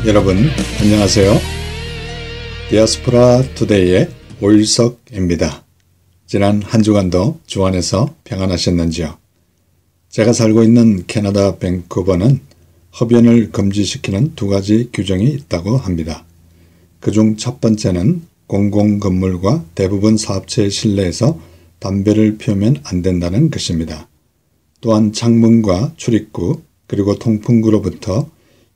여러분 안녕하세요. 디아스포라 투데이의 오일석입니다. 지난 한 주간도 주 안에서 평안하셨는지요? 제가 살고 있는 캐나다 밴쿠버는 흡연을 금지시키는 두 가지 규정이 있다고 합니다. 그중 첫 번째는 공공건물과 대부분 사업체의 실내에서 담배를 피우면 안 된다는 것입니다. 또한 창문과 출입구 그리고 통풍구로부터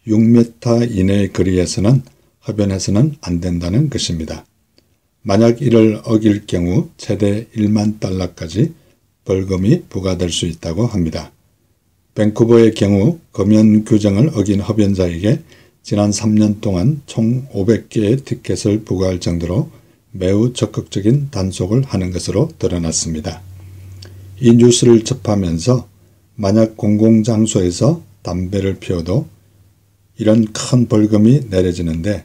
6m 이내의 거리에서는 흡연해서는 안 된다는 것입니다. 만약 이를 어길 경우 최대 1만 달러까지 벌금이 부과될 수 있다고 합니다. 밴쿠버의 경우 금연 규정을 어긴 흡연자에게 지난 3년 동안 총 500개의 티켓을 부과할 정도로 매우 적극적인 단속을 하는 것으로 드러났습니다. 이 뉴스를 접하면서 만약 공공장소에서 담배를 피워도 이런 큰 벌금이 내려지는데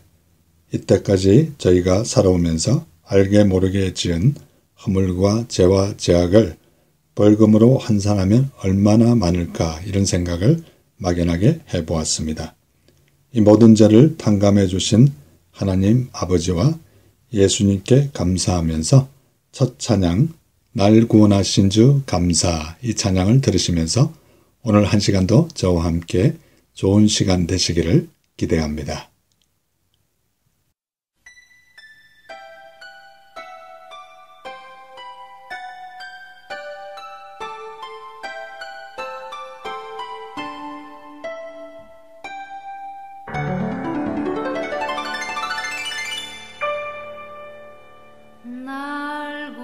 이때까지 저희가 살아오면서 알게 모르게 지은 허물과 죄와 제약을 벌금으로 환산하면 얼마나 많을까 이런 생각을 막연하게 해보았습니다. 이 모든 죄를 탕감해 주신 하나님 아버지와 예수님께 감사하면서 첫 찬양 날 구원하신 주 감사 이 찬양을 들으시면서 오늘 한 시간도 저와 함께 좋은 시간 되시기를 기대합니다. 날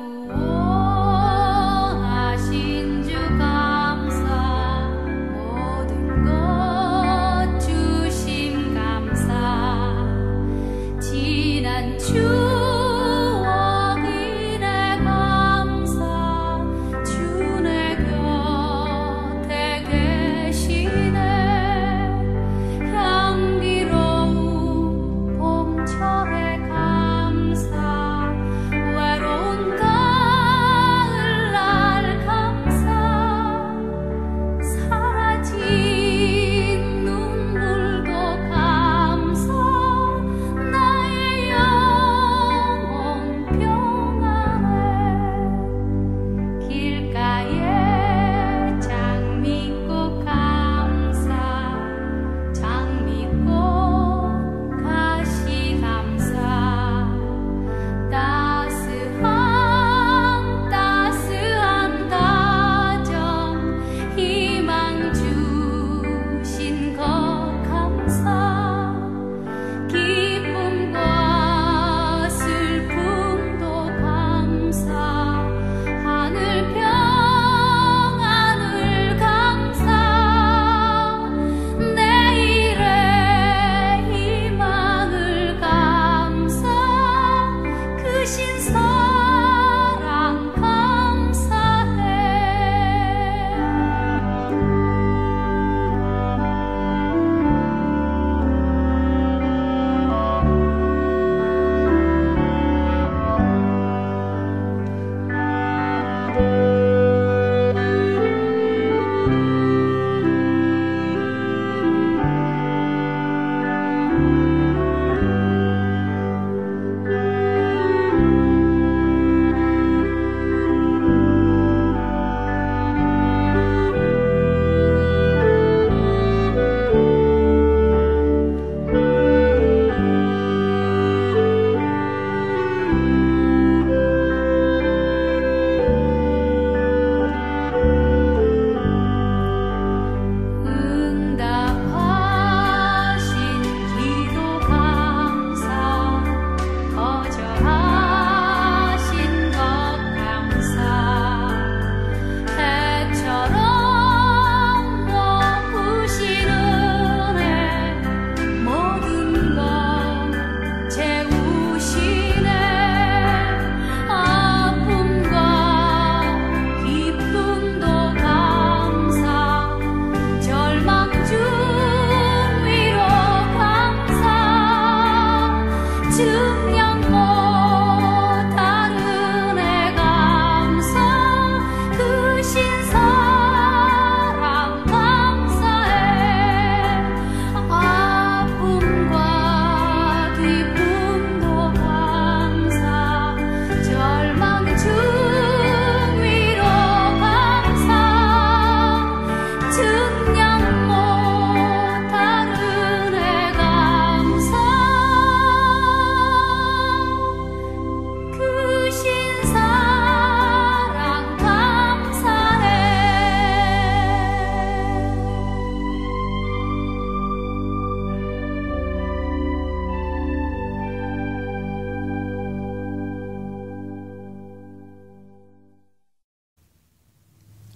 구원하신 주 감사 모든 것 주심 감사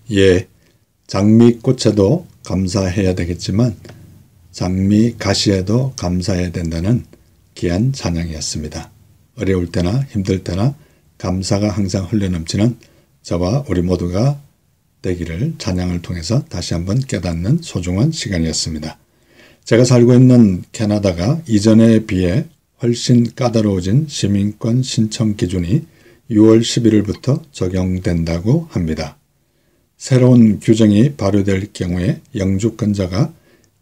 예, 장미꽃에도 감사해야 되겠지만 장미 가시에도 감사해야 된다는 귀한 찬양이었습니다. 어려울 때나 힘들 때나 감사가 항상 흘러넘치는 저와 우리 모두가 되기를 찬양을 통해서 다시 한번 깨닫는 소중한 시간이었습니다. 제가 살고 있는 캐나다가 이전에 비해 훨씬 까다로워진 시민권 신청 기준이 6월 11일부터 적용된다고 합니다. 새로운 규정이 발효될 경우에 영주권자가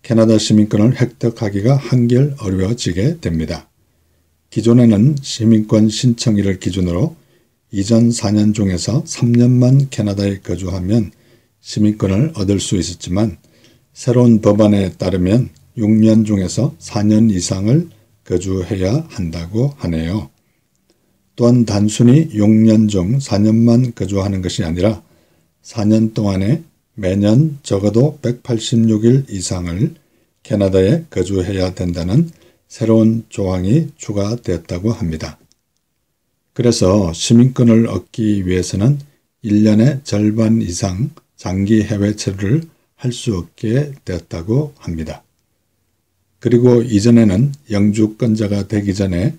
캐나다 시민권을 획득하기가 한결 어려워지게 됩니다. 기존에는 시민권 신청일을 기준으로 이전 4년 중에서 3년만 캐나다에 거주하면 시민권을 얻을 수 있었지만 새로운 법안에 따르면 6년 중에서 4년 이상을 거주해야 한다고 하네요. 또한 단순히 6년 중 4년만 거주하는 것이 아니라 4년 동안에 매년 적어도 186일 이상을 캐나다에 거주해야 된다는 새로운 조항이 추가되었다고 합니다. 그래서 시민권을 얻기 위해서는 1년의 절반 이상 장기 해외 체류를 할 수 없게 되었다고 합니다. 그리고 이전에는 영주권자가 되기 전에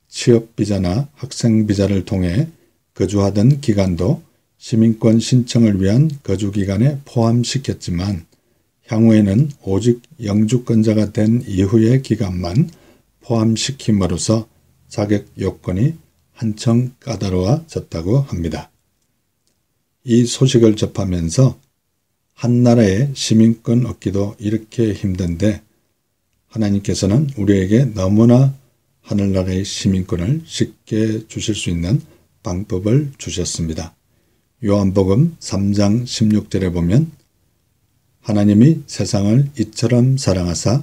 취업비자나 학생비자를 통해 거주하던 기간도 시민권 신청을 위한 거주기간에 포함시켰지만 향후에는 오직 영주권자가 된 이후의 기간만 포함시킴으로써 자격 요건이 한층 까다로워졌다고 합니다. 이 소식을 접하면서 한 나라의 시민권 얻기도 이렇게 힘든데 하나님께서는 우리에게 너무나 하늘나라의 시민권을 쉽게 주실 수 있는 방법을 주셨습니다. 요한복음 3장 16절에 보면 하나님이 세상을 이처럼 사랑하사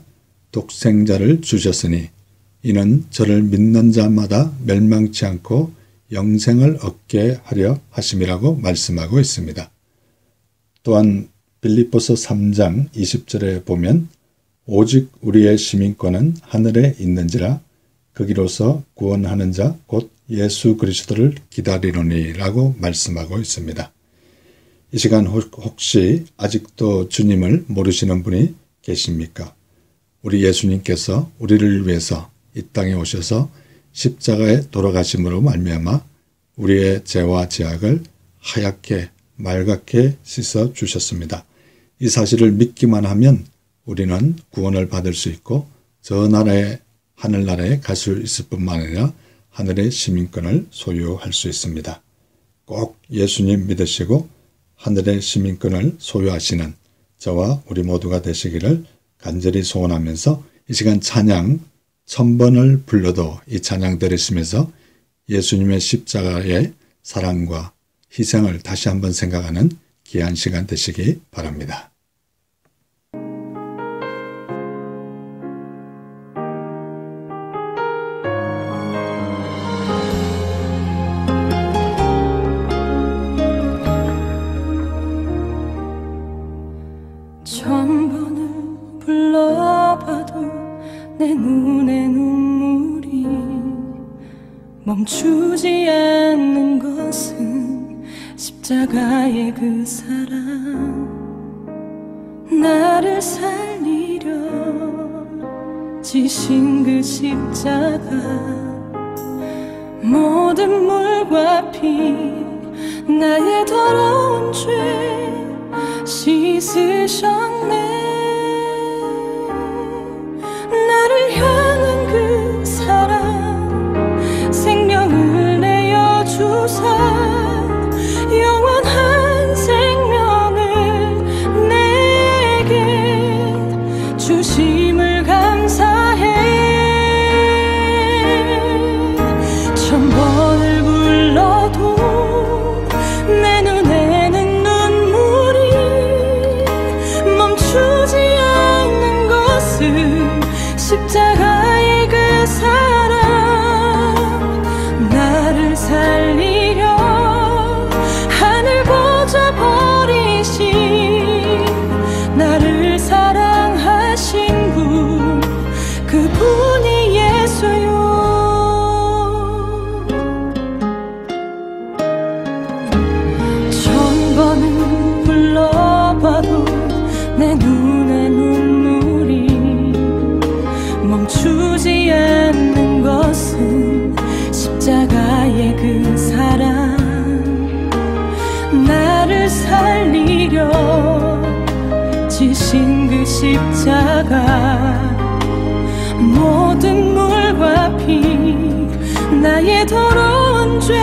독생자를 주셨으니 이는 저를 믿는 자마다 멸망치 않고 영생을 얻게 하려 하심이라고 말씀하고 있습니다. 또한 빌립보서 3장 20절에 보면 오직 우리의 시민권은 하늘에 있는지라 거기로서 구원하는 자 곧 예수 그리스도를 기다리노니 라고 말씀하고 있습니다. 이 시간 혹시 아직도 주님을 모르시는 분이 계십니까? 우리 예수님께서 우리를 위해서 이 땅에 오셔서 십자가에 돌아가심으로 말미암아 우리의 죄와 죄악을 하얗게 맑게 씻어 주셨습니다. 이 사실을 믿기만 하면 우리는 구원을 받을 수 있고 저 나라에 하늘나라에 갈 수 있을 뿐만 아니라 하늘의 시민권을 소유할 수 있습니다. 꼭 예수님 믿으시고 하늘의 시민권을 소유하시는 저와 우리 모두가 되시기를 간절히 소원하면서 이 시간 찬양 1000번을 불러도 이 찬양 들으시면서 예수님의 십자가의 사랑과 희생을 다시 한번 생각하는 귀한 시간 되시기 바랍니다. 내 눈에 눈물이 멈추지 않는 것은 십자가의 그 사랑 나를 살리려 지신 그 십자가 모든 물과 피 나의 더러운 죄 씻으셨네. 나를 향한 그 사랑 생명을 내어주사 영원한 생명을 내게 주심을 감사해. 1000번을 불러도 내 눈에는 눈물이 멈추지 않는 것을 십자가의 그 사랑 나를 살리려 하늘 보좌 버리신 나를 사랑하신 분 그분이 예수요. 1000번을 불러 내 눈의 눈물이 멈추지 않는 것은 십자가의 그 사랑, 나를 살리려 지신 그 십자가, 모든 물과 피 나의 더러운 죄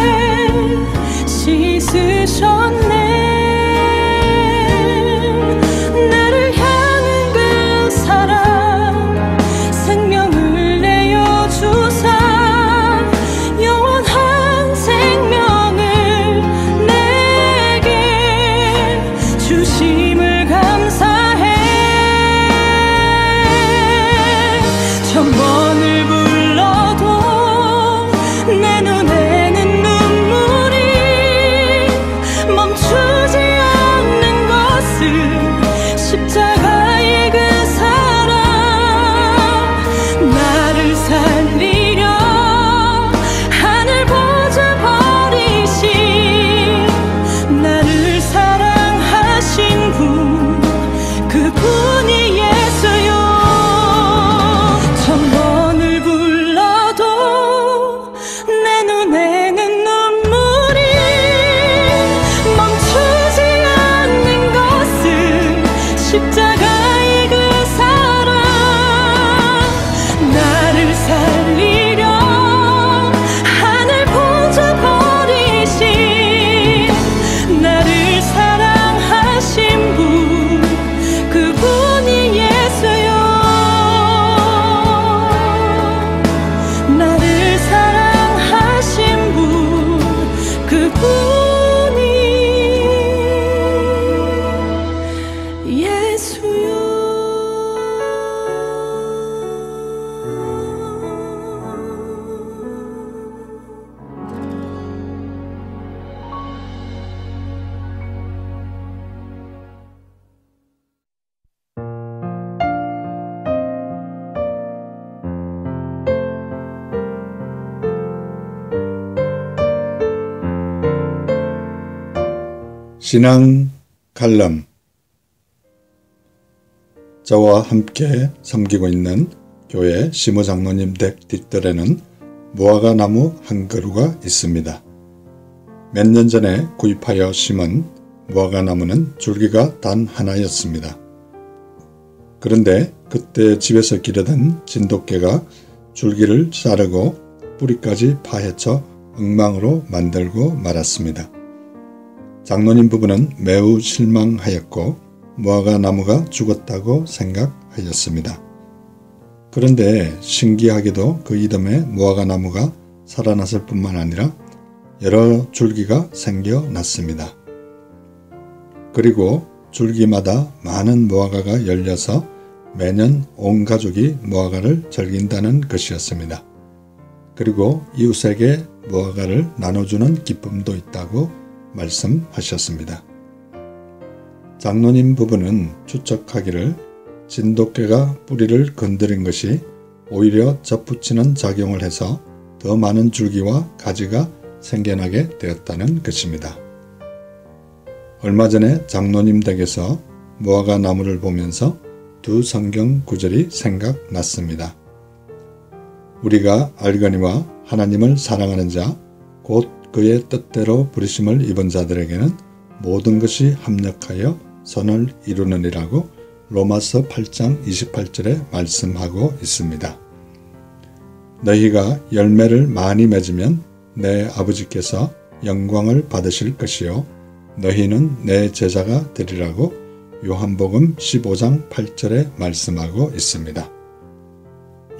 씻으셨네. 나를 향한 그 사랑, 생명을 내어주사 영원한 생명을 내게 주심을 감사해. 천번을 불러도 내 눈에는 눈물이 멈추지 않는 것은 십자가의 그 사랑, 나를 살리려 하늘 보좌 버리신, 나를 사랑하신 분, 그분이 예수요. 천번을 불러도 내 눈에는 눈물이 멈추지 않는 것은 십자가의 그 사랑, 나를 살리려 하늘 보좌 버리신, 나를 사랑하신 분, 그분이 예수요. 나를 사랑하신 분, 그분이 예수요. 신앙 칼럼. 저와 함께 섬기고 있는 교회 시무장로님 댁 뒷뜰에는 무화과 나무 한 그루가 있습니다. 몇 년 전에 구입하여 심은 무화과 나무는 줄기가 단 하나였습니다. 그런데 그때 집에서 기르던 진돗개가 줄기를 자르고 뿌리까지 파헤쳐 엉망으로 만들고 말았습니다. 장로님 부부는 매우 실망하였고 무화과 나무가 죽었다고 생각하였습니다. 그런데 신기하게도 그 이듬해 무화과 나무가 살아났을 뿐만 아니라 여러 줄기가 생겨났습니다. 그리고 줄기마다 많은 무화과가 열려서 매년 온 가족이 무화과를 즐긴다는 것이었습니다. 그리고 이웃에게 무화과를 나눠주는 기쁨도 있다고 말씀하셨습니다. 장로님 부부는 추측하기를 진돗개가 뿌리를 건드린 것이 오히려 접붙이는 작용을 해서 더 많은 줄기와 가지가 생겨나게 되었다는 것입니다. 얼마 전에 장로님 댁에서 무화과 나무를 보면서 두 성경 구절이 생각났습니다. 우리가 알거니와 하나님을 사랑하는 자, 곧 그의 뜻대로 부르심을 입은 자들에게는 모든 것이 합력하여 선을 이루느니라고 로마서 8장 28절에 말씀하고 있습니다. 너희가 열매를 많이 맺으면 내 아버지께서 영광을 받으실 것이요 너희는 내 제자가 되리라고 요한복음 15장 8절에 말씀하고 있습니다.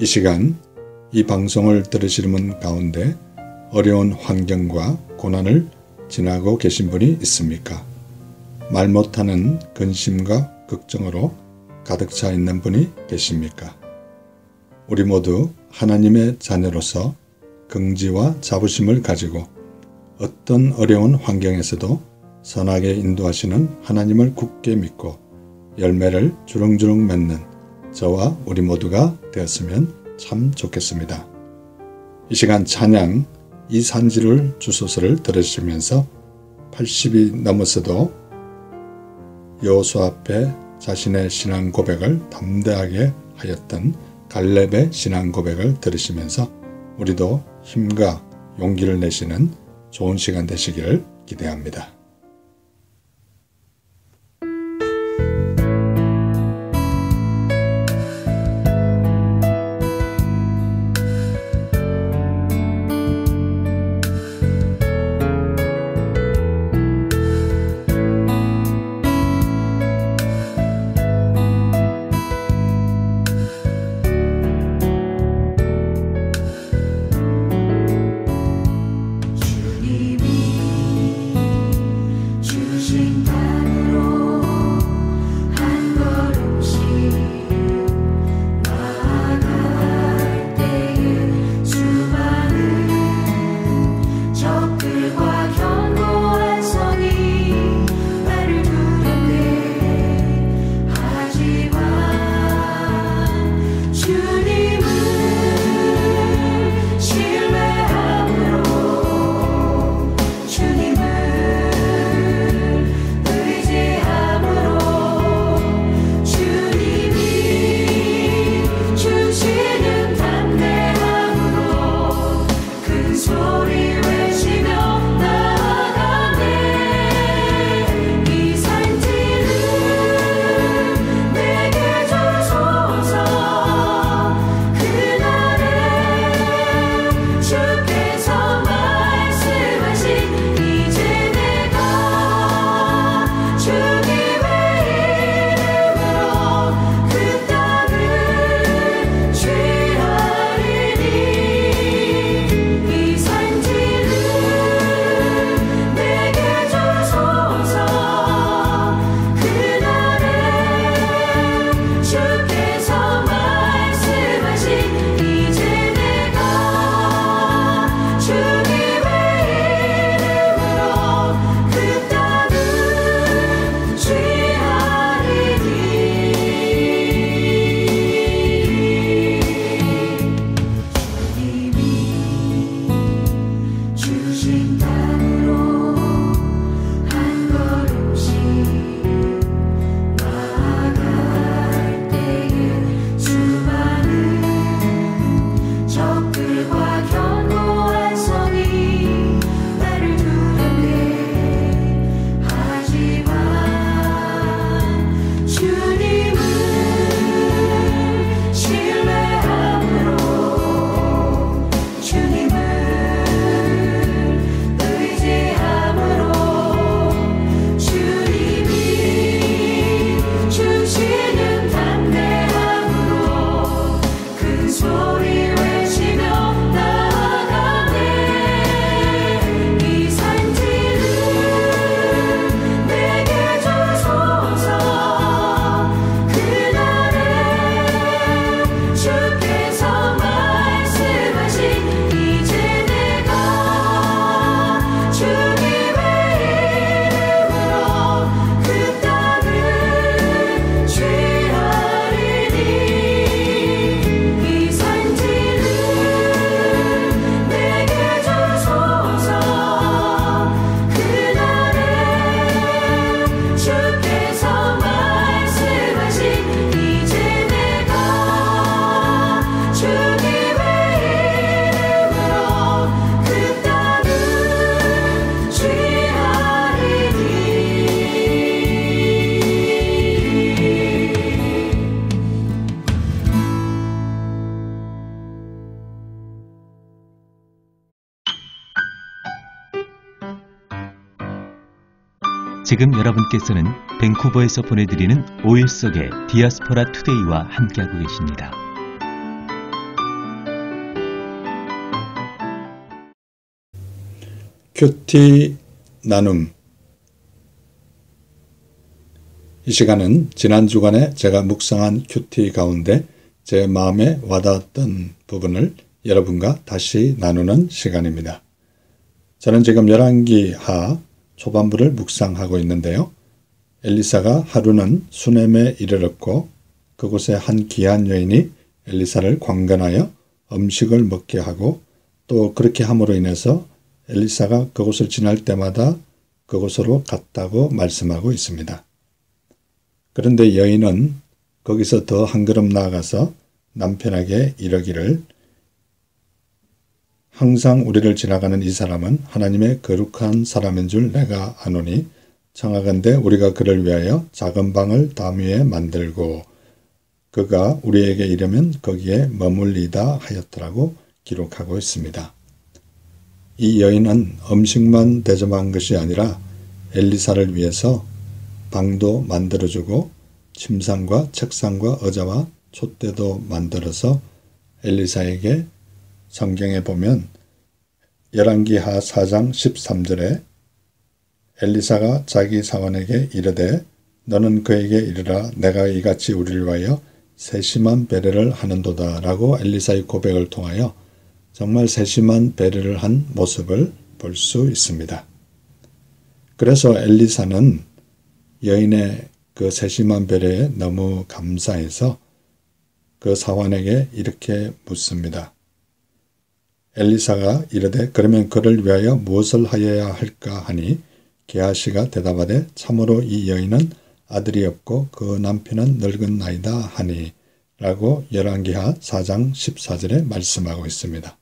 이 시간 이 방송을 들으시는 분 가운데 어려운 환경과 고난을 지나고 계신 분이 있습니까? 말 못하는 근심과 걱정으로 가득 차 있는 분이 계십니까? 우리 모두 하나님의 자녀로서 긍지와 자부심을 가지고 어떤 어려운 환경에서도 선하게 인도하시는 하나님을 굳게 믿고 열매를 주렁주렁 맺는 저와 우리 모두가 되었으면 참 좋겠습니다. 이 시간 찬양 이 산지를 주소서를 들으시면서 80이 넘어서도 여호수아 앞에 자신의 신앙 고백을 담대하게 하였던 갈렙의 신앙 고백을 들으시면서 우리도 힘과 용기를 내시는 좋은 시간 되시기를 기대합니다. 지금 여러분께서는 밴쿠버에서 보내드리는 5일 속의 디아스포라 투데이와 함께하고 계십니다. 큐티 나눔. 이 시간은 지난 주간에 제가 묵상한 큐티 가운데 제 마음에 와닿았던 부분을 여러분과 다시 나누는 시간입니다. 저는 지금 열왕기하 초반부를 묵상하고 있는데요. 엘리사가 하루는 수넴에 이르렀고 그곳에 한 귀한 여인이 엘리사를 관건하여 음식을 먹게 하고 또 그렇게 함으로 인해서 엘리사가 그곳을 지날 때마다 그곳으로 갔다고 말씀하고 있습니다. 그런데 여인은 거기서 더 한 걸음 나아가서 남편에게 이러기를, 항상 우리를 지나가는 이 사람은 하나님의 거룩한 사람인 줄 내가 아노니 청하건대 우리가 그를 위하여 작은 방을 담 위에 만들고 그가 우리에게 이르면 거기에 머물리다 하였더라고 기록하고 있습니다. 이 여인은 음식만 대접한 것이 아니라 엘리사를 위해서 방도 만들어주고 침상과 책상과 의자와 촛대도 만들어서 엘리사에게, 성경에 보면 열왕기하 4장 13절에 엘리사가 자기 사원에게 이르되 너는 그에게 이르라 내가 이같이 우리를 위하여 세심한 배려를 하는도다 라고 엘리사의 고백을 통하여 정말 세심한 배려를 한 모습을 볼 수 있습니다. 그래서 엘리사는 여인의 그 세심한 배려에 너무 감사해서 그 사원에게 이렇게 묻습니다. 엘리사가 이르되 그러면 그를 위하여 무엇을 하여야 할까 하니 게하시가 대답하되 참으로 이 여인은 아들이 없고 그 남편은 늙은 나이다 하니 라고 열왕기하 4장 14절에 말씀하고 있습니다.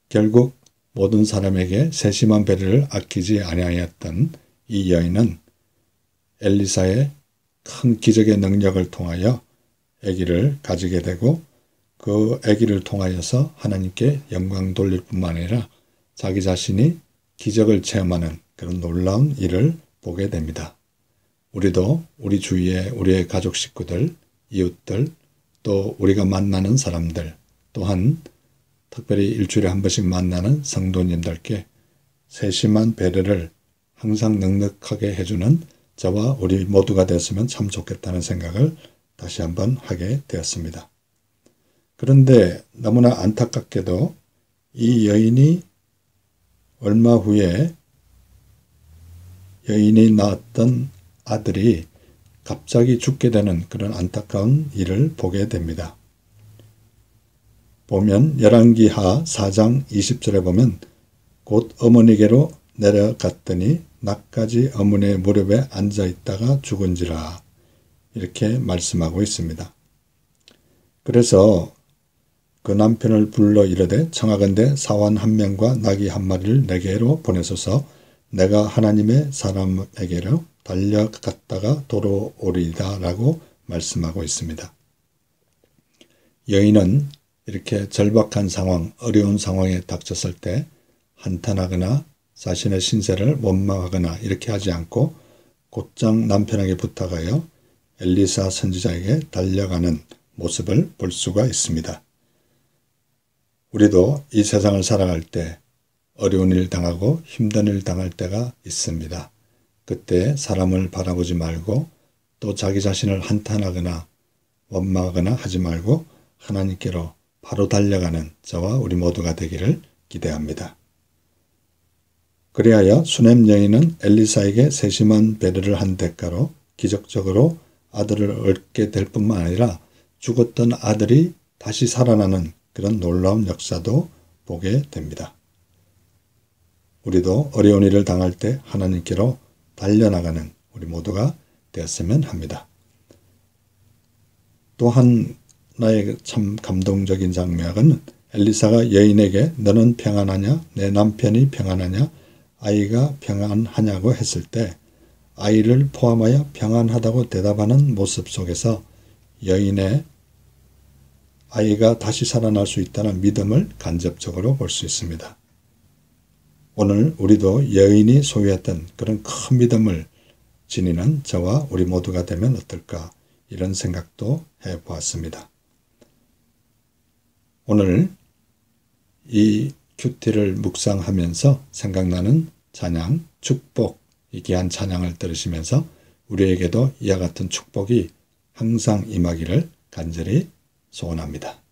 결국 모든 사람에게 세심한 배려를 아끼지 아니하였던 이 여인은 엘리사의 큰 기적의 능력을 통하여 아기를 가지게 되고 그 아기를 통하여서 하나님께 영광 돌릴 뿐만 아니라 자기 자신이 기적을 체험하는 그런 놀라운 일을 보게 됩니다. 우리도 우리 주위에 우리의 가족 식구들, 이웃들, 또 우리가 만나는 사람들, 또한 특별히 일주일에 한 번씩 만나는 성도님들께 세심한 배려를 항상 넉넉하게 해주는 저와 우리 모두가 됐으면 참 좋겠다는 생각을 다시 한번 하게 되었습니다. 그런데 너무나 안타깝게도 이 여인이 얼마 후에 여인이 낳았던 아들이 갑자기 죽게 되는 그런 안타까운 일을 보게 됩니다. 보면 열왕기하 4장 20절에 보면 곧 어머니께로 내려갔더니 낮까지 어머니의 무릎에 앉아있다가 죽은지라 이렇게 말씀하고 있습니다. 그래서 그 남편을 불러 이르되 청하건대 사원 한 명과 나귀 한 마리를 내게로 보내소서 내가 하나님의 사람에게로 달려갔다가 돌아오리이다 라고 말씀하고 있습니다. 여인은 이렇게 절박한 상황, 어려운 상황에 닥쳤을 때 한탄하거나 자신의 신세를 원망하거나 이렇게 하지 않고 곧장 남편에게 부탁하여 엘리사 선지자에게 달려가는 모습을 볼 수가 있습니다. 우리도 이 세상을 살아갈 때 어려운 일 당하고 힘든 일 당할 때가 있습니다. 그때 사람을 바라보지 말고 또 자기 자신을 한탄하거나 원망하거나 하지 말고 하나님께로 바로 달려가는 저와 우리 모두가 되기를 기대합니다. 그리하여 수넴 여인은 엘리사에게 세심한 배려를 한 대가로 기적적으로 아들을 얻게 될 뿐만 아니라 죽었던 아들이 다시 살아나는 그런 놀라운 역사도 보게 됩니다. 우리도 어려운 일을 당할 때 하나님께로 달려나가는 우리 모두가 되었으면 합니다. 또한 나의 참 감동적인 장면은 엘리사가 여인에게 너는 평안하냐? 내 남편이 평안하냐? 아이가 평안하냐고 했을 때 아이를 포함하여 평안하다고 대답하는 모습 속에서 여인의 아이가 다시 살아날 수 있다는 믿음을 간접적으로 볼 수 있습니다. 오늘 우리도 여인이 소유했던 그런 큰 믿음을 지니는 저와 우리 모두가 되면 어떨까 이런 생각도 해보았습니다. 오늘 이 큐티를 묵상하면서 생각나는 찬양, 축복, 이 귀한 찬양을 들으시면서 우리에게도 이와 같은 축복이 항상 임하기를 간절히 소원합니다.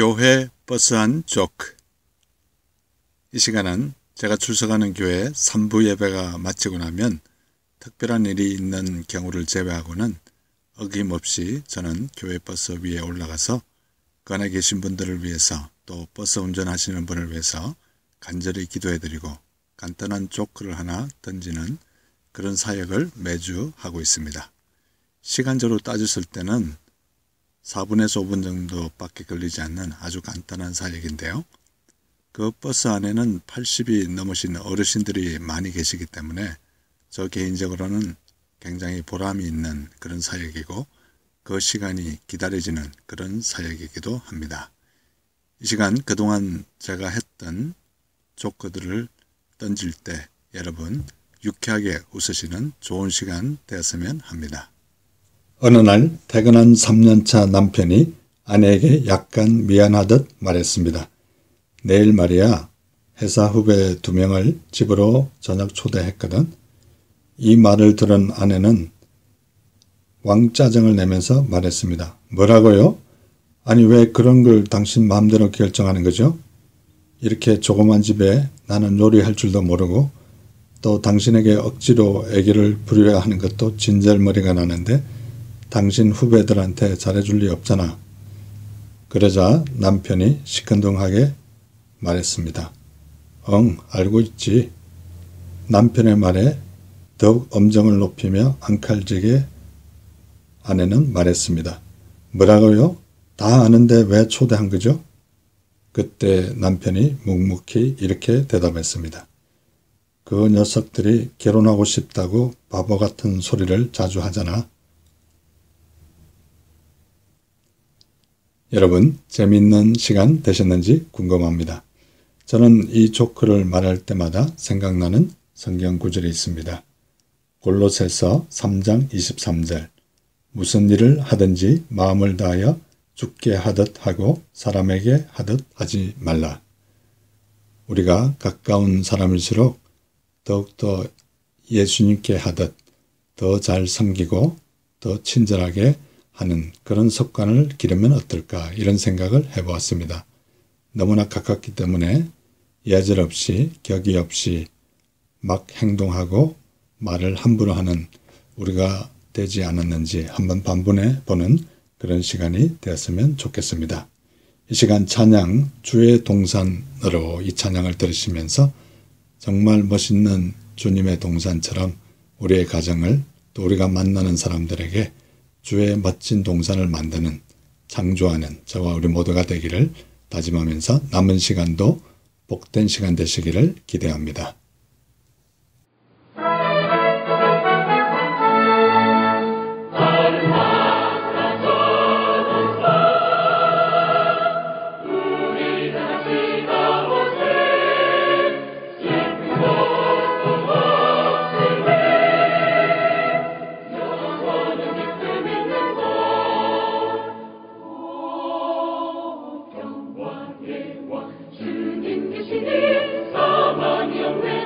교회 버스 안 조크. 이 시간은 제가 출석하는 교회 3부 예배가 마치고 나면 특별한 일이 있는 경우를 제외하고는 어김없이 저는 교회 버스 위에 올라가서 그 안에 계신 분들을 위해서 또 버스 운전하시는 분을 위해서 간절히 기도해드리고 간단한 조크를 하나 던지는 그런 사역을 매주 하고 있습니다. 시간적으로 따졌을 때는 4분에서 5분 정도밖에 걸리지 않는 아주 간단한 사역인데요. 그 버스 안에는 80이 넘으신 어르신들이 많이 계시기 때문에 저 개인적으로는 굉장히 보람이 있는 그런 사역이고 그 시간이 기다려지는 그런 사역이기도 합니다. 이 시간 그동안 제가 했던 조커들을 던질 때 여러분 유쾌하게 웃으시는 좋은 시간 되었으면 합니다. 어느 날 퇴근한 3년차 남편이 아내에게 약간 미안하듯 말했습니다. 내일 말이야 회사 후배 2명을 집으로 저녁 초대했거든. 이 말을 들은 아내는 왕짜증을 내면서 말했습니다. 뭐라고요? 아니 왜 그런 걸 당신 마음대로 결정하는 거죠? 이렇게 조그만 집에 나는 요리할 줄도 모르고 또 당신에게 억지로 애기를 부려야 하는 것도 진절머리가 나는데 당신 후배들한테 잘해줄 리 없잖아. 그러자 남편이 시큰둥하게 말했습니다. 응, 알고 있지. 남편의 말에 더욱 엄정을 높이며 앙칼지게 아내는 말했습니다. 뭐라고요? 다 아는데 왜 초대한 거죠? 그때 남편이 묵묵히 이렇게 대답했습니다. 그 녀석들이 결혼하고 싶다고 바보 같은 소리를 자주 하잖아. 여러분 재미있는 시간 되셨는지 궁금합니다. 저는 이 조크를 말할 때마다 생각나는 성경 구절이 있습니다. 골로새서 3장 23절 무슨 일을 하든지 마음을 다하여 주께 하듯 하고 사람에게 하듯 하지 말라. 우리가 가까운 사람일수록 더욱더 예수님께 하듯 더 잘 섬기고 더 친절하게 하는 그런 습관을 기르면 어떨까 이런 생각을 해보았습니다. 너무나 가깝기 때문에 예절 없이 격의 없이 막 행동하고 말을 함부로 하는 우리가 되지 않았는지 한번 반문해 보는 그런 시간이 되었으면 좋겠습니다. 이 시간 찬양 주의 동산으로 이 찬양을 들으시면서 정말 멋있는 주님의 동산처럼 우리의 가정을 또 우리가 만나는 사람들에게 주의 멋진 동산을 만드는 창조하는 저와 우리 모두가 되기를 다짐하면서 남은 시간도 복된 시간 되시기를 기대합니다. 주님 계시니 사망이 없네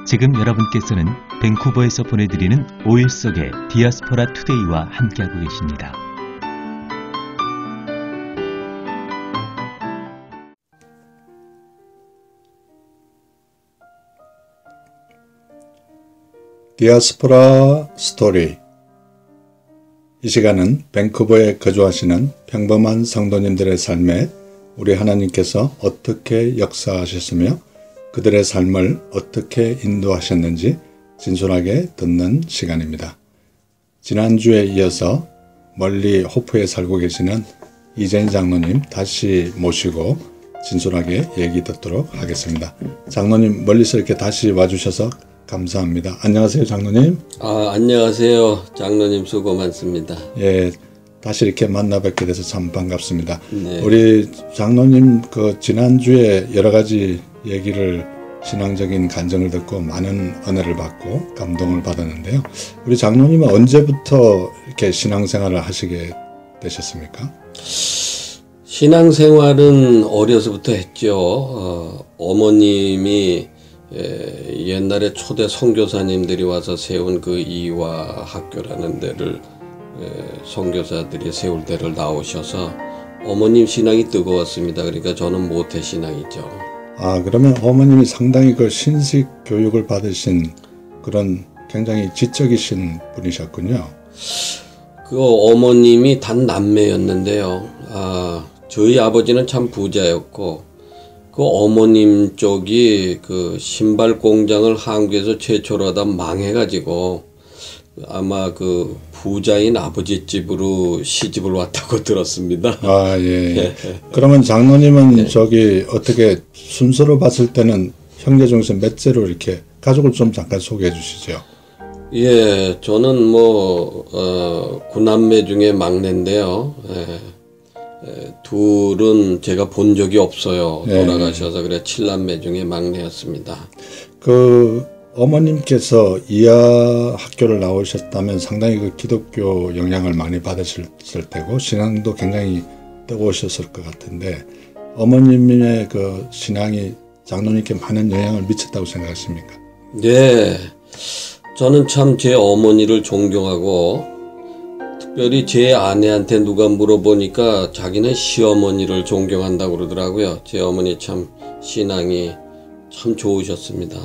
지금 여러분께서는 밴쿠버에서 보내드리는 5일 속의 디아스포라 투데이와 함께하고 계십니다. 디아스포라 스토리. 이 시간은 밴쿠버에 거주하시는 평범한 성도님들의 삶에 우리 하나님께서 어떻게 역사하셨으며 그들의 삶을 어떻게 인도하셨는지 진솔하게 듣는 시간입니다. 지난주에 이어서 멀리 호프에 살고 계시는 이재인 장로님 다시 모시고 진솔하게 얘기 듣도록 하겠습니다. 장로님 멀리서 이렇게 다시 와주셔서 감사합니다. 안녕하세요, 장로님. 안녕하세요. 장로님 수고 많습니다. 예, 다시 이렇게 만나 뵙게 돼서 참 반갑습니다. 네. 우리 장로님 지난주에 여러 가지 얘기를 신앙적인 간증을 듣고 많은 은혜를 받고 감동을 받았는데요. 우리 장로님은 언제부터 이렇게 신앙생활을 하시게 되셨습니까? 신앙생활은 어려서부터 했죠. 어머님이 옛날에 초대 선교사님들이 와서 세운 그 이화 학교라는 데를 선교사들이 세울 데를 나오셔서 어머님 신앙이 뜨거웠습니다. 그러니까 저는 모태 신앙이죠. 그러면 어머님이 상당히 그 신식 교육을 받으신 그런 굉장히 지적이신 분이셨군요. 그 어머님이 단 남매였는데요. 저희 아버지는 참 부자였고 그 어머님 쪽이 그 신발 공장을 한국에서 최초로 하다 망해가지고 아마 그 부자인 아버지 집으로 시집을 왔다고 들었습니다. 예. 그러면 장로님은 어떻게 순서로 봤을 때는 형제 중에서 몇째로 이렇게 가족을 좀 잠깐 소개해 주시죠. 예, 저는 9남매 중에 막내인데요. 둘은 제가 본 적이 없어요. 돌아가셔서 그래 7남매 중에 막내였습니다. 그 어머님께서 이하 학교를 나오셨다면 상당히 그 기독교 영향을 많이 받으셨을 테고 신앙도 굉장히 뜨거우셨을 것 같은데 어머님의 그 신앙이 장로님께 많은 영향을 미쳤다고 생각하십니까? 네, 저는 참 제 어머니를 존경하고 특별히 제 아내한테 누가 물어보니까 자기는 시어머니를 존경한다고 그러더라고요. 제 어머니 참 신앙이 참 좋으셨습니다.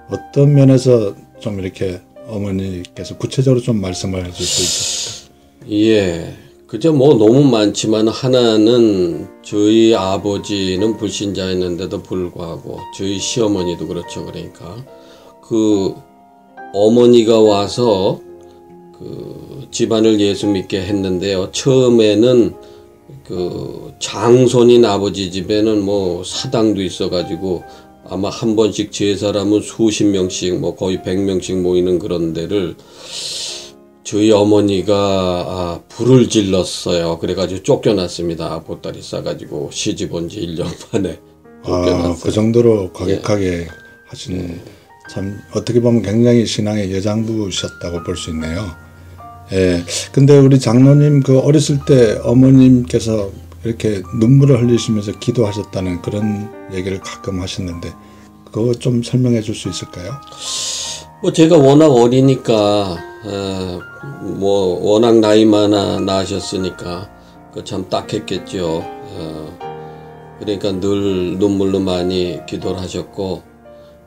어떤 면에서 좀 이렇게 어머니께서 구체적으로 좀 말씀을 해줄 수 있을까요? 예, 그저 너무 많지만 하나는 저희 아버지는 불신자였는데도 불구하고 저희 시어머니도 그렇죠. 그러니까 그 어머니가 와서 그 집안을 예수 믿게 했는데요. 처음에는 그 장손인 아버지 집에는 사당도 있어가지고 아마 한 번씩 제사라면 수십 명씩 거의 100명씩 모이는 그런 데를 저희 어머니가 불을 질렀어요. 그래가지고 쫓겨났습니다. 보따리 싸가지고 시집 온 지 1년 만에 쫓겨났어요. 그 정도로 과격하게 하시는 참 어떻게 보면 굉장히 신앙의 여장부셨다고 볼 수 있네요. 예. 근데 우리 장로님 그 어렸을 때 어머님께서 이렇게 눈물을 흘리시면서 기도하셨다는 그런 얘기를 가끔 하셨는데 그거 좀 설명해 줄 수 있을까요? 제가 워낙 어리니까 워낙 나이 많아 나셨으니까 그 참 딱했겠죠. 그러니까 늘 눈물로 많이 기도를 하셨고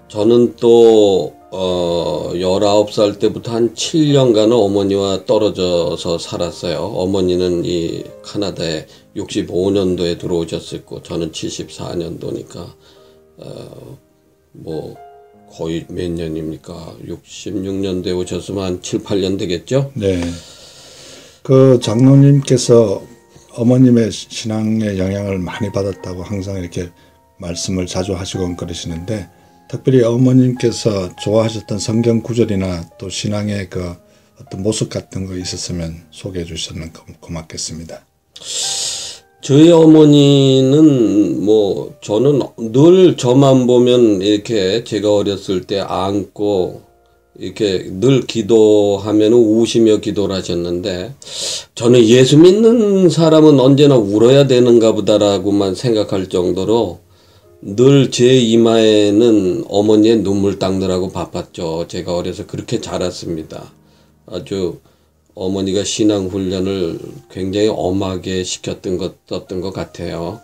저는 또 19살 때부터 한 7년간은 어머니와 떨어져서 살았어요. 어머니는 이 카나다에 65년도에 들어오셨었고 저는 74년도니까 거의 몇 년입니까? 66년도에 오셨으면 한 7, 8년 되겠죠? 네. 그 장로님께서 어머님의 신앙의 영향을 많이 받았다고 항상 이렇게 말씀을 자주 하시곤 그러시는데 특별히 어머님께서 좋아하셨던 성경 구절이나 또 신앙의 그 어떤 모습 같은 거 있었으면 소개해 주시면 고맙겠습니다. 저희 어머니는 저는 늘 저만 보면 이렇게 제가 어렸을 때 안고 이렇게 늘 기도하면 우시며 기도를 하셨는데 저는 예수 믿는 사람은 언제나 울어야 되는가 보다라고만 생각할 정도로 늘 제 이마에는 어머니의 눈물 닦느라고 바빴죠. 제가 어려서 그렇게 자랐습니다. 아주 어머니가 신앙 훈련을 굉장히 엄하게 시켰던 것 같아요.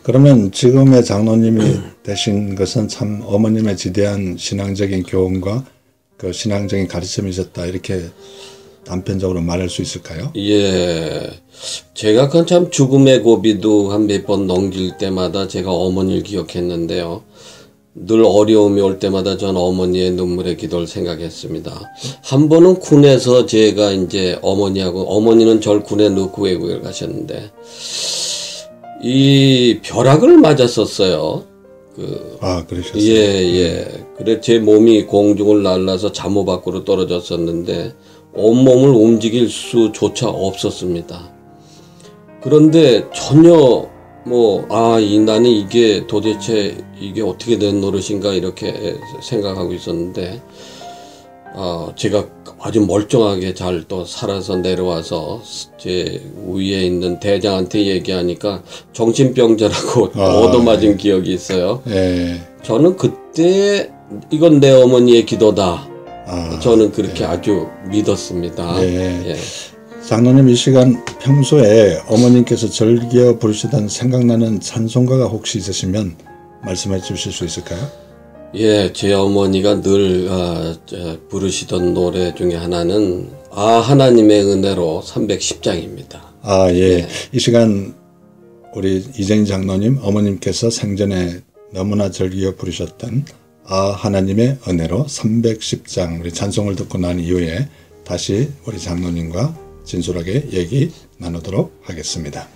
그러면 지금의 장로님이 되신 것은 참 어머님의 지대한 신앙적인 교훈과 그 신앙적인 가르침이 있었다, 이렇게 단편적으로 말할 수 있을까요? 예. 제가 그건 참 죽음의 고비도 한 몇 번 넘길 때마다 제가 어머니를 기억했는데요. 늘 어려움이 올 때마다 전 어머니의 눈물의 기도를 생각했습니다. 한 번은 군에서 제가 이제 어머니는 절 군에 넣고 외국에 가셨는데, 이 벼락을 맞았었어요. 그러셨어요? 예. 그래 제 몸이 공중을 날라서 잠호 밖으로 떨어졌었는데 온몸을 움직일 수조차 없었습니다. 그런데 전혀 나는 이게 도대체 이게 어떻게 된 노릇인가 이렇게 생각하고 있었는데, 제가 아주 멀쩡하게 잘 또 살아서 내려와서 제 위에 있는 대장한테 얘기하니까 정신병자라고 얻어맞은 기억이 있어요. 저는 그때 이건 내 어머니의 기도다. 저는 그렇게 아주 믿었습니다. 예. 장로님, 이 시간 평소에 어머님께서 즐겨 부르시던 생각나는 찬송가가 혹시 있으시면 말씀해 주실 수 있을까요? 예, 제 어머니가 늘 부르시던 노래 중에 하나는 하나님의 은혜로 310장입니다. 예. 이 시간 우리 이정희 장로님 어머님께서 생전에 너무나 즐겨 부르셨던 하나님의 은혜로 310장 우리 찬송을 듣고 난 이후에 다시 우리 장로님과 진솔하게 얘기 나누도록 하겠습니다.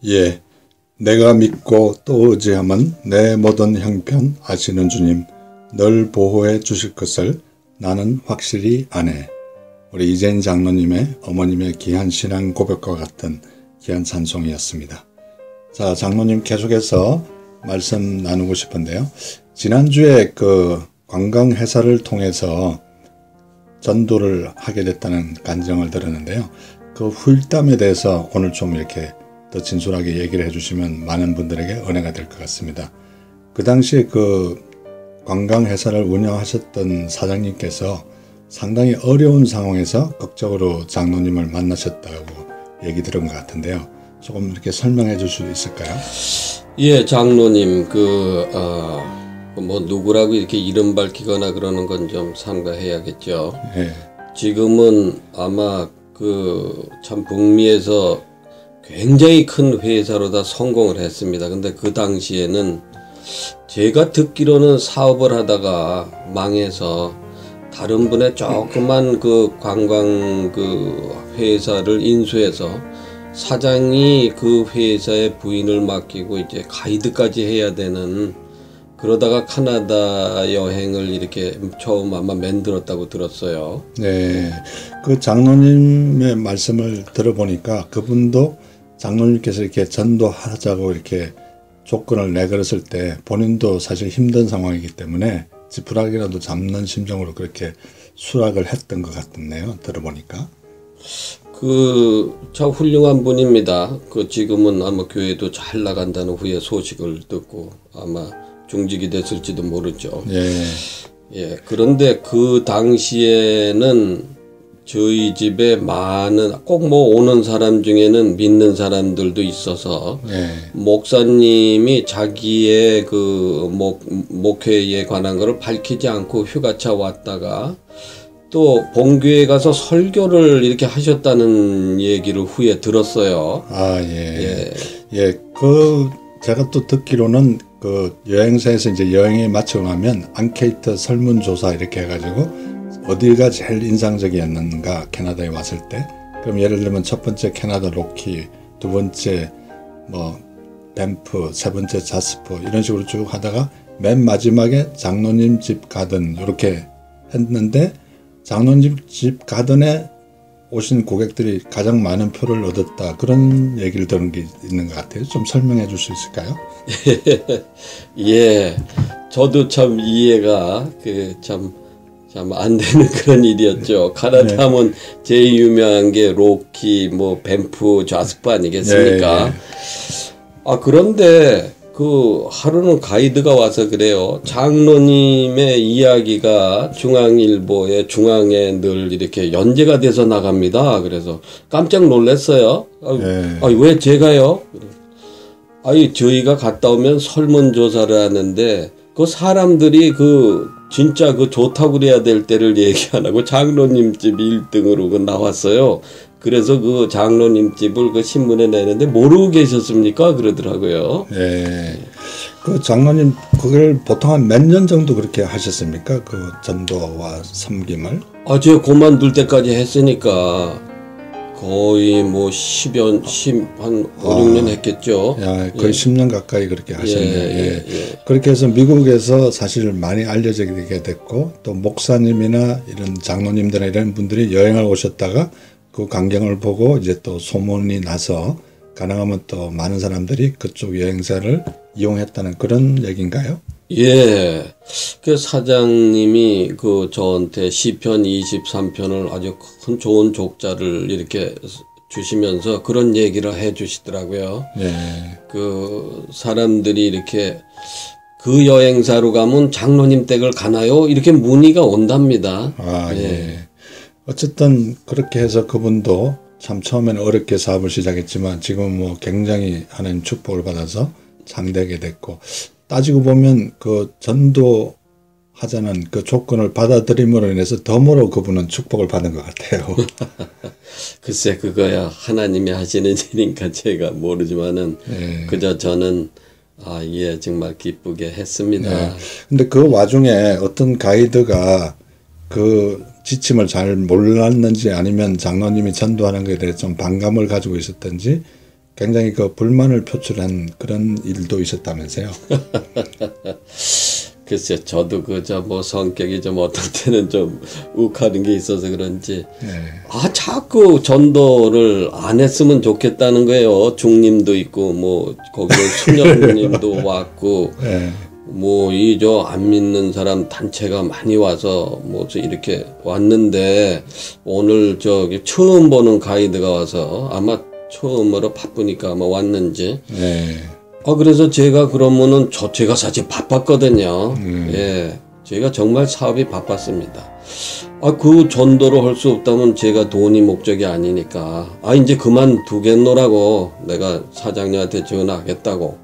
예, 내가 믿고 또 의지함은 내 모든 형편 아시는 주님 늘 보호해 주실 것을 나는 확실히 아네. 우리 이재인 장로님의 어머님의 귀한 신앙 고백과 같은 귀한 찬송이었습니다. 자, 장로님 계속해서 말씀 나누고 싶은데요. 지난주에 그 관광회사를 통해서 전도를 하게 됐다는 간증을 들었는데요. 그 후일담에 대해서 오늘 좀 이렇게 더 진솔하게 얘기를 해주시면 많은 분들에게 은혜가 될 것 같습니다. 그 당시에 그 관광회사를 운영하셨던 사장님께서 상당히 어려운 상황에서 극적으로 장로님을 만나셨다고 얘기 들은 것 같은데요. 조금 이렇게 설명해 줄 수 있을까요? 예, 장로님 뭐 누구라고 이렇게 이름 밝히거나 그러는 건 좀 삼가해야겠죠. 예. 지금은 아마 참 북미에서 굉장히 큰 회사로 다 성공을 했습니다. 근데 그 당시에는 제가 듣기로는 사업을 하다가 망해서 다른 분의 조그만 그 관광 그 회사를 인수해서 사장이 그 회사의 부인을 맡기고 이제 가이드까지 해야 되는, 그러다가 카나다 여행을 이렇게 처음 아마 만들었다고 들었어요. 네, 그 장로님의 말씀을 들어보니까 그분도 장로님께서 이렇게 전도하자고 이렇게 조건을 내걸었을 때 본인도 사실 힘든 상황이기 때문에 지푸라기라도 잡는 심정으로 그렇게 수락을 했던 것 같네요. 들어보니까. 참 훌륭한 분입니다. 지금은 아마 교회도 잘 나간다는 후에 소식을 듣고 아마 중직이 됐을지도 모르죠. 예. 예. 그런데 그 당시에는 저희 집에 꼭 뭐 오는 사람 중에는 믿는 사람들도 있어서 예. 목사님이 자기의 그 목회에 관한 것을 밝히지 않고 휴가차 왔다가 또 본교에 가서 설교를 이렇게 하셨다는 얘기를 후에 들었어요. 아, 예. 예. 제가 또 듣기로는 그 여행사에서 이제 여행에 마치고 나면 앙케이트 설문조사 이렇게 해가지고 어디가 제일 인상적이었는가 캐나다에 왔을 때, 그럼 예를 들면 첫 번째 캐나다 로키, 두 번째 뭐 밴프, 세 번째 자스퍼 이런 식으로 쭉 하다가 맨 마지막에 장로님 집 가든 이렇게 했는데 장로님 집 가든에 오신 고객들이 가장 많은 표를 얻었다, 그런 얘기를 들은 게 있는 것 같아요. 좀 설명해 줄 수 있을까요? 예, 저도 참 이해가 참 안 되는 그런 일이었죠. 카나다 하면 제일 유명한 게 로키, 뭐 밴프, 좌스퍼 아니겠습니까? 네. 그런데 하루는 가이드가 와서 그래요. 장로님의 이야기가 중앙일보의 중앙에 늘 이렇게 연재가 돼서 나갑니다. 그래서 깜짝 놀랐어요. 왜 제가요? 저희가 갔다 오면 설문조사를 하는데 그 사람들이 진짜 좋다고 그래야 될 때를 얘기 안 하고 장로님 집 1등으로 나왔어요. 그래서 장로님 집을 신문에 내는데 모르고 계셨습니까? 그러더라고요. 예. 장로님 그걸 보통 한 몇 년 정도 그렇게 하셨습니까? 전도와 섬김을? 제가 그만둘 때까지 했으니까 거의 한 5, 6년 했겠죠. 야, 거의 10년 가까이 그렇게 하셨네요. 예. 그렇게 해서 미국에서 사실 많이 알려지게 됐고, 또 목사님이나 이런 장로님들이나 이런 분들이 여행을 오셨다가 그 광경을 보고 이제 또 소문이 나서 가능하면 또 많은 사람들이 그쪽 여행사를 이용했다는 그런 얘기인가요? 예. 사장님이 저한테 시편 23편을 아주 큰 좋은 족자를 이렇게 주시면서 그런 얘기를 해 주시더라고요. 예. 사람들이 이렇게 여행사로 가면 장로님 댁을 가나요? 이렇게 문의가 온답니다. 예. 어쨌든 그렇게 해서 그분도 참 처음에는 어렵게 사업을 시작했지만 지금은 뭐 굉장히 하나님 축복을 받아서 장대하게 됐고, 따지고 보면 전도하자는 조건을 받아들임으로 인해서 덤으로 그분은 축복을 받은 것 같아요. 글쎄 그거야 하나님이 하시는 일이니까 제가 모르지만은 그저 저는 정말 기쁘게 했습니다. 근데 그 와중에 어떤 가이드가 지침을 잘 몰랐는지 아니면 장로님이 전도하는 것에 대해 좀 반감을 가지고 있었던지 굉장히 그 불만을 표출한 그런 일도 있었다면서요. 글쎄, 저도 뭐 성격이 좀 어떨 때는 좀 욱하는 게 있어서 그런지, 자꾸 전도를 안 했으면 좋겠다는 거예요. 중님도 있고, 뭐, 거기에 수녀님도 왔고, 뭐, 안 믿는 사람 단체가 많이 와서, 뭐, 이렇게 왔는데, 오늘 처음 보는 가이드가 와서, 아마 처음으로 바쁘니까 아마 왔는지, 그래서 제가 그러면은 제가 사실 바빴거든요. 예. 제가 정말 사업이 바빴습니다. 그 전도를 할 수 없다면 제가 돈이 목적이 아니니까. 이제 그만두겠노라고 내가 사장님한테 전화하겠다고.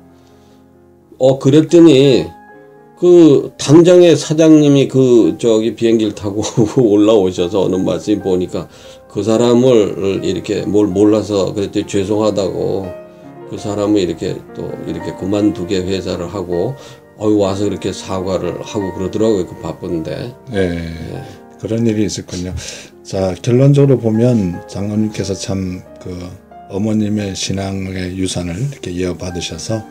그랬더니, 당장에 사장님이 비행기를 타고 올라오셔서 어느 말씀이 보니까 그 사람을 이렇게 몰라서 그랬더니 죄송하다고. 그 사람을 이렇게 그만두게 회사를 하고, 와서 그렇게 사과를 하고 그러더라고요. 바쁜데. 그런 일이 있었군요. 자, 결론적으로 보면 장로님께서 참 어머님의 신앙의 유산을 이렇게 이어받으셔서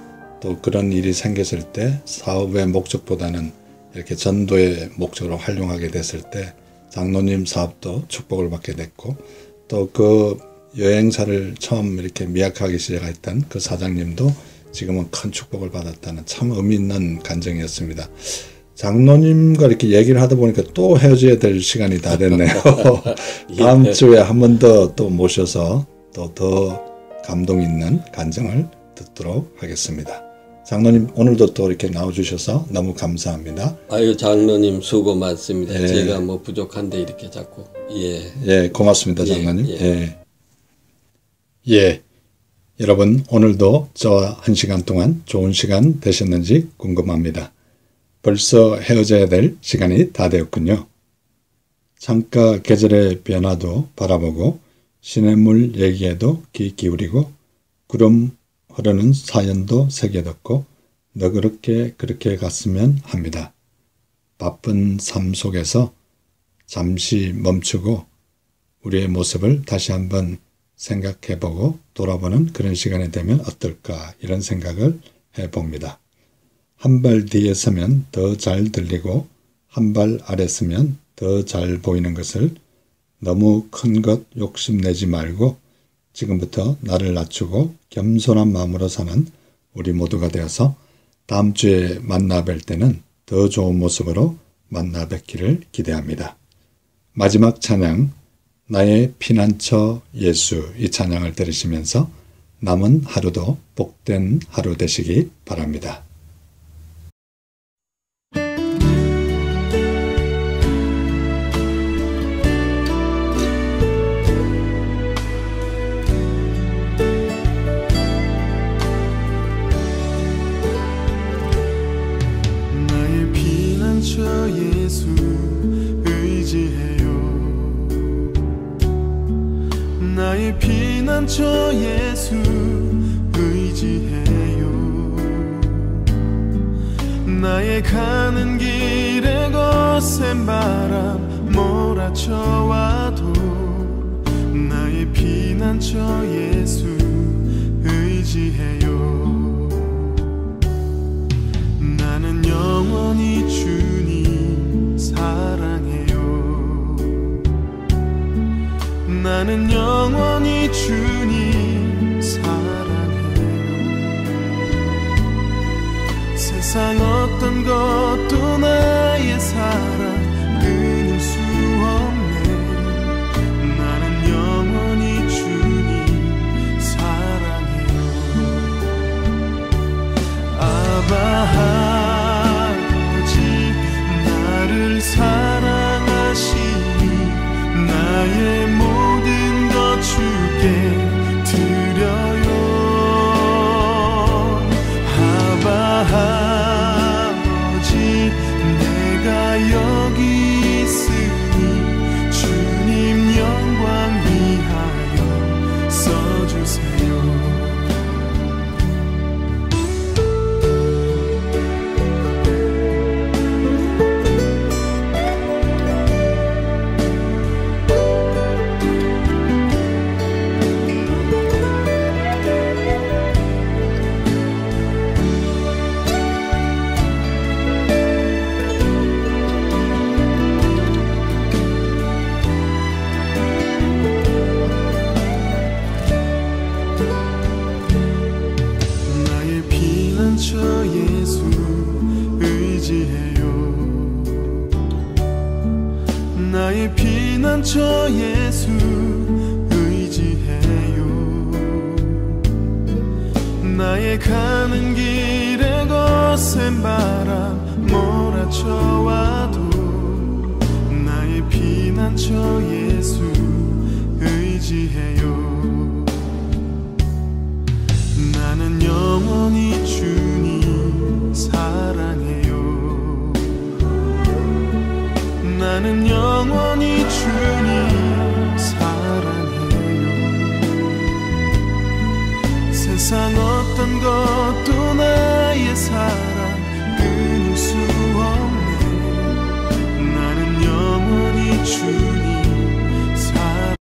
또 그런 일이 생겼을 때 사업의 목적보다는 이렇게 전도의 목적으로 활용하게 됐을 때 장로님 사업도 축복을 받게 됐고 또 여행사를 처음 이렇게 미약하게 시작했던 그 사장님도 지금은 큰 축복을 받았다는 참 의미 있는 간증이었습니다. 장로님과 이렇게 얘기를 하다 보니까 또 헤어져야 될 시간이 다 됐네요. 다음 주에 한 번 더 또 모셔서 또 더 감동 있는 간증을 듣도록 하겠습니다. 장로님 오늘도 또 이렇게 나와주셔서 너무 감사합니다. 장로님 수고 많습니다. 제가 뭐 부족한데 이렇게 자꾸. 고맙습니다, 장로님. 여러분 오늘도 저와 1시간 동안 좋은 시간 되셨는지 궁금합니다. 벌써 헤어져야 될 시간이 다 되었군요. 창가 계절의 변화도 바라보고 시냇물 얘기에도 귀 기울이고 구름 흐르는 사연도 새겨듣고 너그럽게 그렇게 갔으면 합니다. 바쁜 삶 속에서 잠시 멈추고 우리의 모습을 다시 한번 생각해보고 돌아보는 그런 시간이 되면 어떨까 이런 생각을 해봅니다. 한 발 뒤에 서면 더 잘 들리고 한 발 아래 서면 더 잘 보이는 것을 너무 큰 것 욕심내지 말고 지금부터 나를 낮추고 겸손한 마음으로 사는 우리 모두가 되어서 다음 주에 만나 뵐 때는 더 좋은 모습으로 만나 뵙기를 기대합니다. 마지막 찬양 나의 피난처 예수 이 찬양을 들으시면서 남은 하루도 복된 하루 되시기 바랍니다. 나의 피난처 예수 의지해요. 나의 피난처 예수 의지해요. 나의 가는 길에 거센 바람 몰아쳐와도 나의 피난처 예수 의지해요. 나는 영원히 주님 사랑해요. 나는 영원히 주님 사랑해요. 세상 어떤 것도 나의 사랑 끊을 수 없네. 나는 영원히 주님 사랑해요. 아바 아버지 나를 사랑하시니 나의 모든 것 주께 드려요. 아바 아버지 예수 의지해요. 나의 가는 길에 거센 바람 몰아쳐와도 나의 피난처 예수